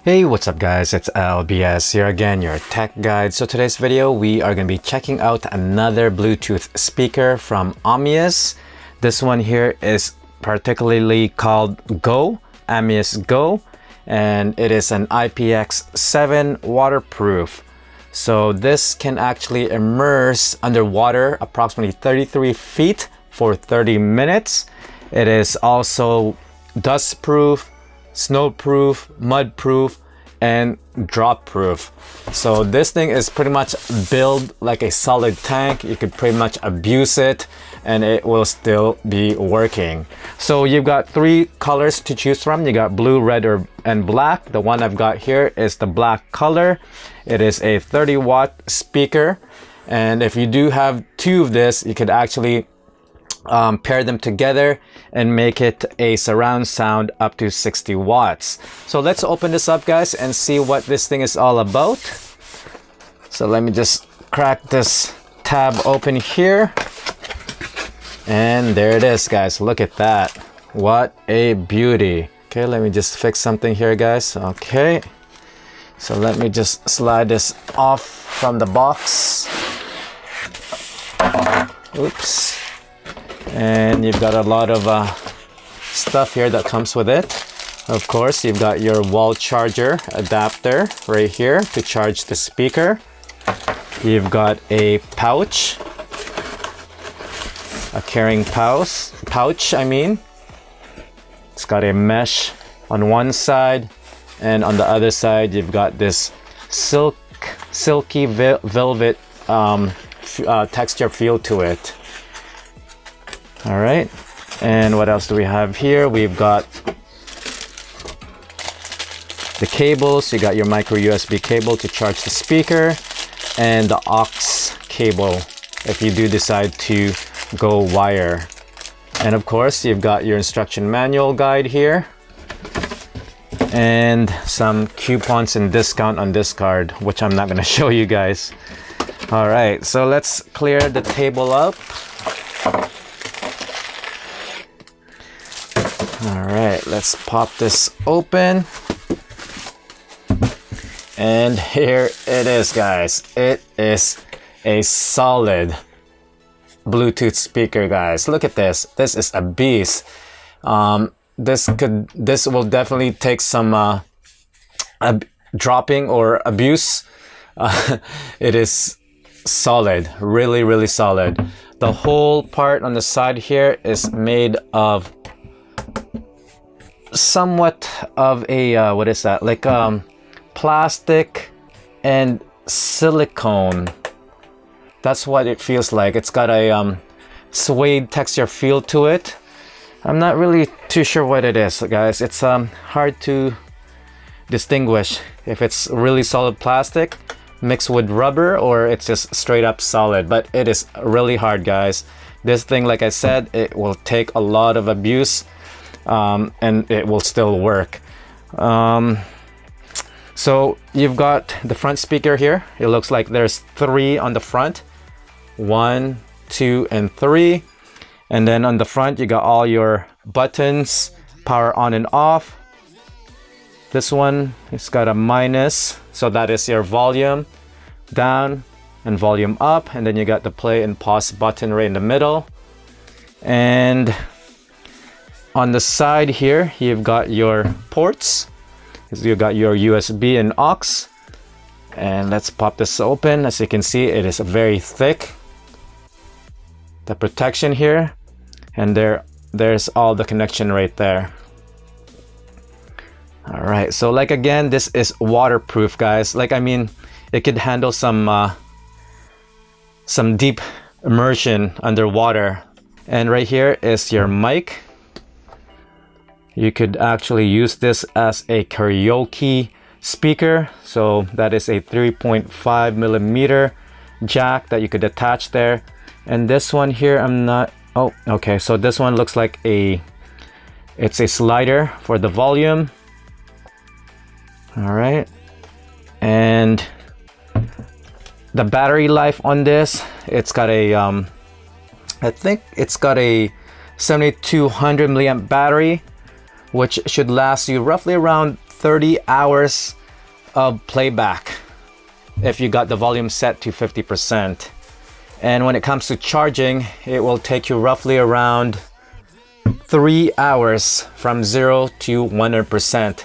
Hey, what's up guys, it's LBS here again, your tech guide. So today's video we are going to be checking out another Bluetooth speaker from AOMAIS. This one here is particularly called AOMAIS Go, and it is an IPX7 waterproof. So this can actually immerse underwater approximately 33 feet for 30 minutes. It is also dust proof, snowproof, mudproof, and drop proof. So this thing is pretty much built like a solid tank. You could pretty much abuse it and it will still be working. So you've got three colors to choose from. You got blue, red, and black. The one I've got here is the black color. It is a 30-watt speaker, and if you do have two of this, you could actually pair them together and make it a surround sound up to 60 watts. So let's open this up guys and see what this thing is all about. So let me just crack this tab open here, and there it is guys. Look at that, what a beauty. Okay, let me just fix something here guys. Okay, so let me just slide this off from the box. Oops. And you've got a lot of stuff here that comes with it. Of course, you've got your wall charger adapter right here to charge the speaker. You've got a pouch, a carrying pouch, I mean. It's got a mesh on one side, and on the other side you've got this silky velvet texture feel to it. All right, and what else do we have here? We've got the cables. You got your micro USB cable to charge the speaker, and the aux cable if you do decide to go wire. And of course, you've got your instruction manual guide here, and some coupons and discount on this card, which I'm not going to show you guys. All right, so let's clear the table up. All right, let's pop this open. And here it is, guys. It is a solid Bluetooth speaker, guys. Look at this. This is a beast. This will definitely take some dropping or abuse. It is solid, really solid. The whole part on the side here is made of somewhat of a what is that, like plastic and silicone. That's what it feels like. It's got a suede texture feel to it. I'm not really too sure what it is, guys. It's hard to distinguish if it's really solid plastic mixed with rubber or it's just straight up solid, but it is really hard, guys. This thing, like I said, it will take a lot of abuse, and it will still work. So you've got the front speaker here. It looks like there's three on the front, 1, 2, and 3. And then on the front you got all your buttons, power on and off. This one, it's got a minus, so that is your volume down and volume up. And then you got the play and pause button right in the middle. And on the side here, you've got your ports. You've got your USB and aux. And let's pop this open. As you can see, it is very thick. The protection here, and there's all the connection right there. All right, so like again, this is waterproof, guys. Like, I mean, it could handle some deep immersion underwater. And right here is your mic. You could actually use this as a karaoke speaker. So that is a 3.5 millimeter jack that you could attach there. And this one here, I'm not, oh, okay. So this one looks like it's a slider for the volume. All right. And the battery life on this, it's got a, I think it's got a 7200 milliamp battery, which should last you roughly around 30 hours of playback if you got the volume set to 50%. And when it comes to charging, it will take you roughly around 3 hours from 0 to 100%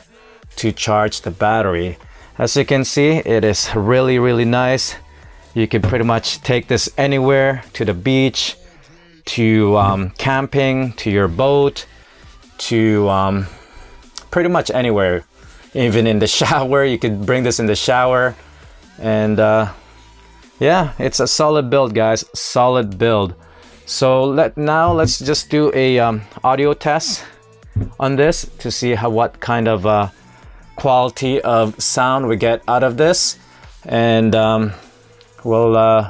to charge the battery. As you can see, it is really nice. You can pretty much take this anywhere, to the beach, to camping, to your boat, to pretty much anywhere. Even in the shower, you could bring this in the shower. And yeah, it's a solid build, guys, solid build. So let's just do a audio test on this to see what kind of quality of sound we get out of this, and we'll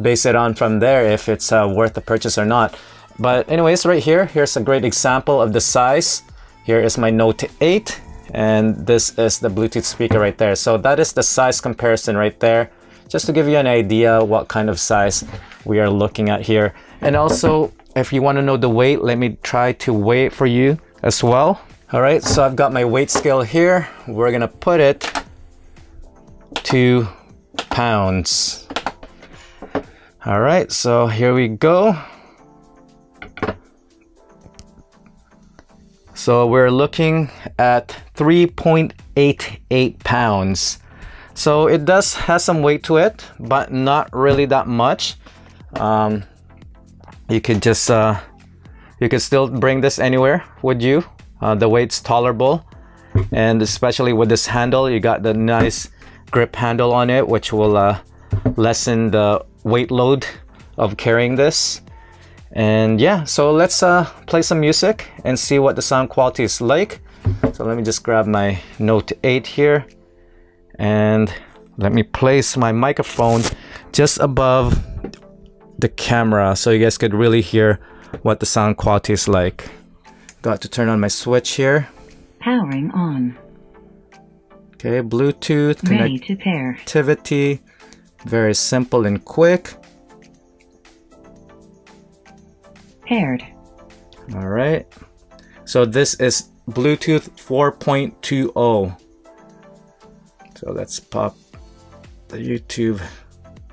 base it on from there if it's worth the purchase or not. But anyways, right here's a great example of the size. Here is my Note 8, and this is the Bluetooth speaker right there. So that is the size comparison right there, just to give you an idea what kind of size we are looking at here. And also, if you want to know the weight, let me try to weigh it for you as well. All right, so I've got my weight scale here. We're gonna put it 2 pounds. All right, so here we go. So we're looking at 3.88 pounds. So it has some weight to it, but not really that much. You could just you could still bring this anywhere, would you? The weight's tolerable, and especially with this handle, you got the nice grip handle on it, which will lessen the weight load of carrying this. And yeah, so let's play some music and see what the sound quality is like. So let me just grab my Note 8 here, and let me place my microphone just above the camera so you guys could really hear what the sound quality is like. Got to turn on my switch here. Powering on. Okay, Bluetooth ready to pair. Connectivity, very simple and quick. Paired. All right, so this is Bluetooth 4.20. So let's pop the YouTube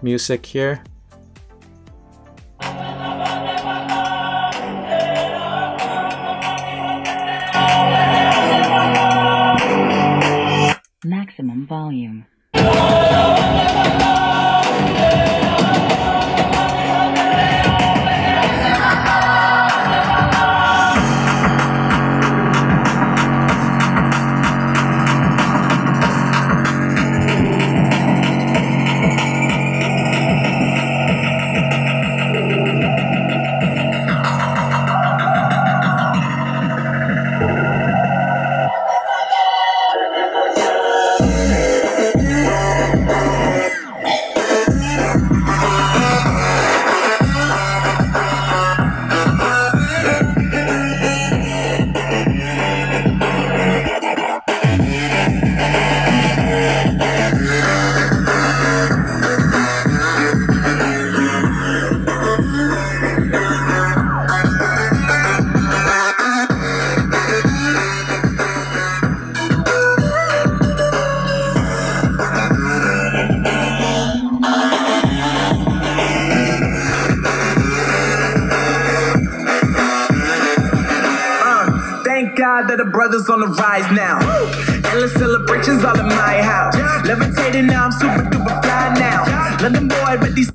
music here. Maximum volume. God that the brothers on the rise now. Endless celebrations all in my house. Levitating now, I'm super duper fly now. London boy, but these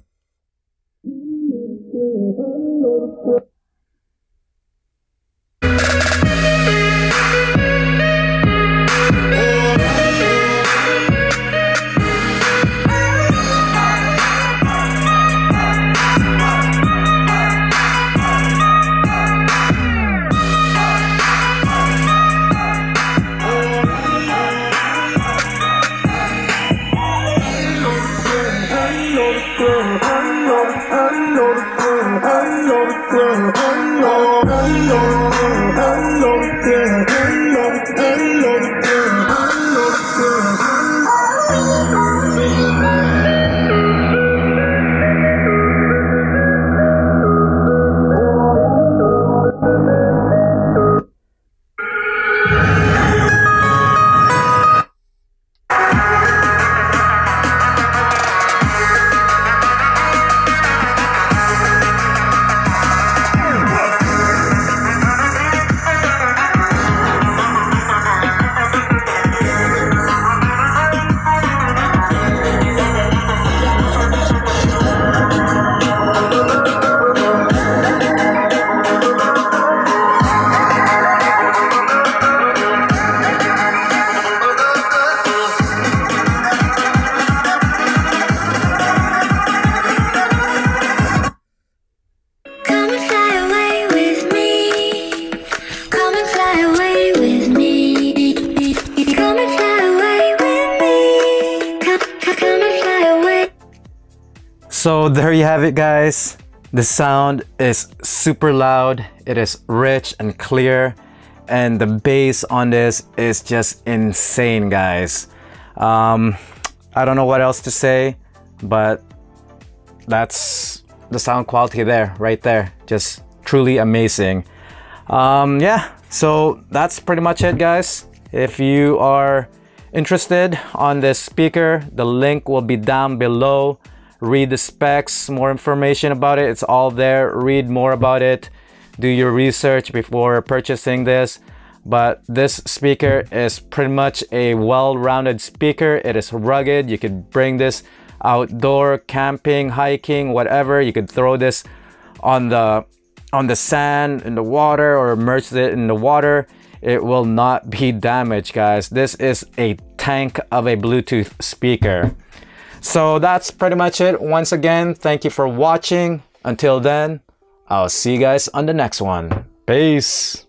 So there you have it, guys. The sound is super loud. It is rich and clear, and the bass on this is just insane, guys. I don't know what else to say, but that's the sound quality there, right there. Just truly amazing. Yeah, so that's pretty much it, guys. If you are interested on this speaker, the link will be down below. Read the specs, more information about it, it's all there. Read more about it, do your research before purchasing this. But this speaker is pretty much a well-rounded speaker. It is rugged. You could bring this outdoor, camping, hiking, whatever. You could throw this on the sand, in the water, or immerse it in the water. It will not be damaged, guys. This is a tank of a Bluetooth speaker. So that's pretty much it. Once again, thank you for watching. Until then, I'll see you guys on the next one. Peace.